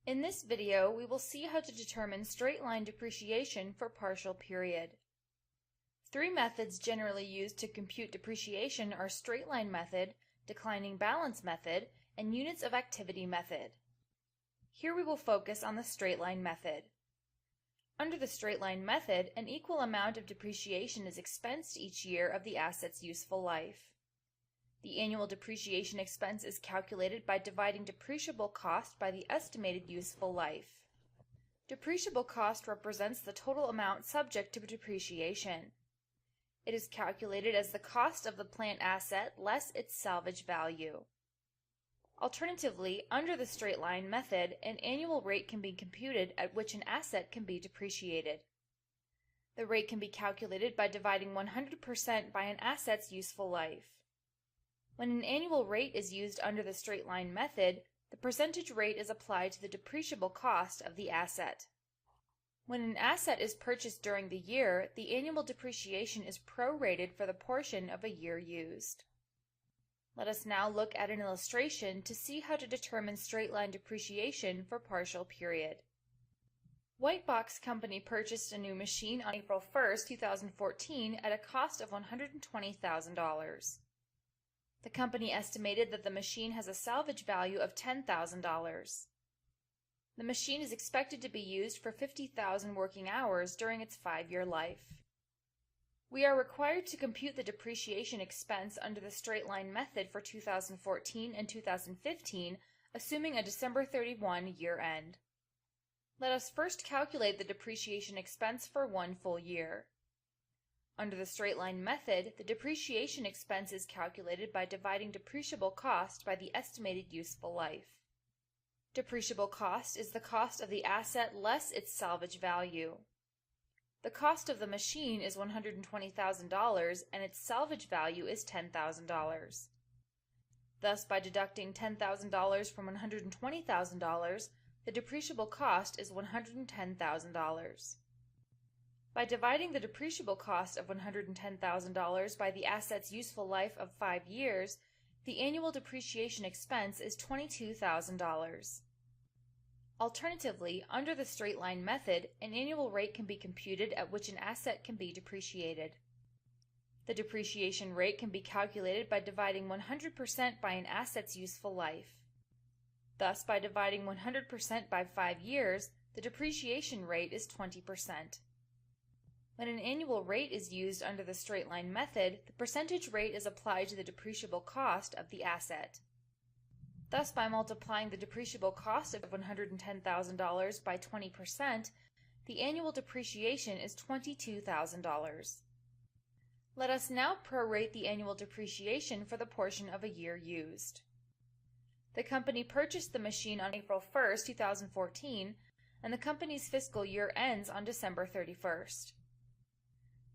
In this video, we will see how to determine straight-line depreciation for partial period. Three methods generally used to compute depreciation are straight-line method, declining balance method, and units of activity method. Here we will focus on the straight-line method. Under the straight-line method, an equal amount of depreciation is expensed each year of the asset's useful life. The annual depreciation expense is calculated by dividing depreciable cost by the estimated useful life. Depreciable cost represents the total amount subject to depreciation. It is calculated as the cost of the plant asset less its salvage value. Alternatively, under the straight-line method, an annual rate can be computed at which an asset can be depreciated. The rate can be calculated by dividing 100% by an asset's useful life. When an annual rate is used under the straight-line method, the percentage rate is applied to the depreciable cost of the asset. When an asset is purchased during the year, the annual depreciation is prorated for the portion of a year used. Let us now look at an illustration to see how to determine straight-line depreciation for partial period. White Box Company purchased a new machine on April 1, 2014 at a cost of $120,000. The company estimated that the machine has a salvage value of $10,000. The machine is expected to be used for 50,000 working hours during its 5-year life. We are required to compute the depreciation expense under the straight-line method for 2014 and 2015, assuming a December 31 year-end. Let us first calculate the depreciation expense for one full year. Under the straight-line method, the depreciation expense is calculated by dividing depreciable cost by the estimated useful life. Depreciable cost is the cost of the asset less its salvage value. The cost of the machine is $120,000 and its salvage value is $10,000. Thus, by deducting $10,000 from $120,000, the depreciable cost is $110,000. By dividing the depreciable cost of $110,000 by the asset's useful life of 5 years, the annual depreciation expense is $22,000. Alternatively, under the straight-line method, an annual rate can be computed at which an asset can be depreciated. The depreciation rate can be calculated by dividing 100% by an asset's useful life. Thus, by dividing 100% by 5 years, the depreciation rate is 20%. When an annual rate is used under the straight-line method, the percentage rate is applied to the depreciable cost of the asset. Thus, by multiplying the depreciable cost of $110,000 by 20%, the annual depreciation is $22,000. Let us now prorate the annual depreciation for the portion of a year used. The company purchased the machine on April 1, 2014, and the company's fiscal year ends on December 31st.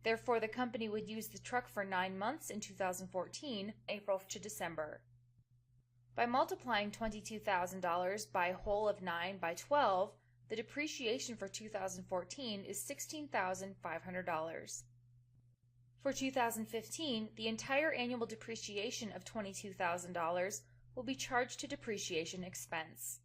Therefore, the company would use the truck for 9 months in 2014, April to December. By multiplying $22,000 by whole of 9 by 12, the depreciation for 2014 is $16,500. For 2015, the entire annual depreciation of $22,000 will be charged to depreciation expense.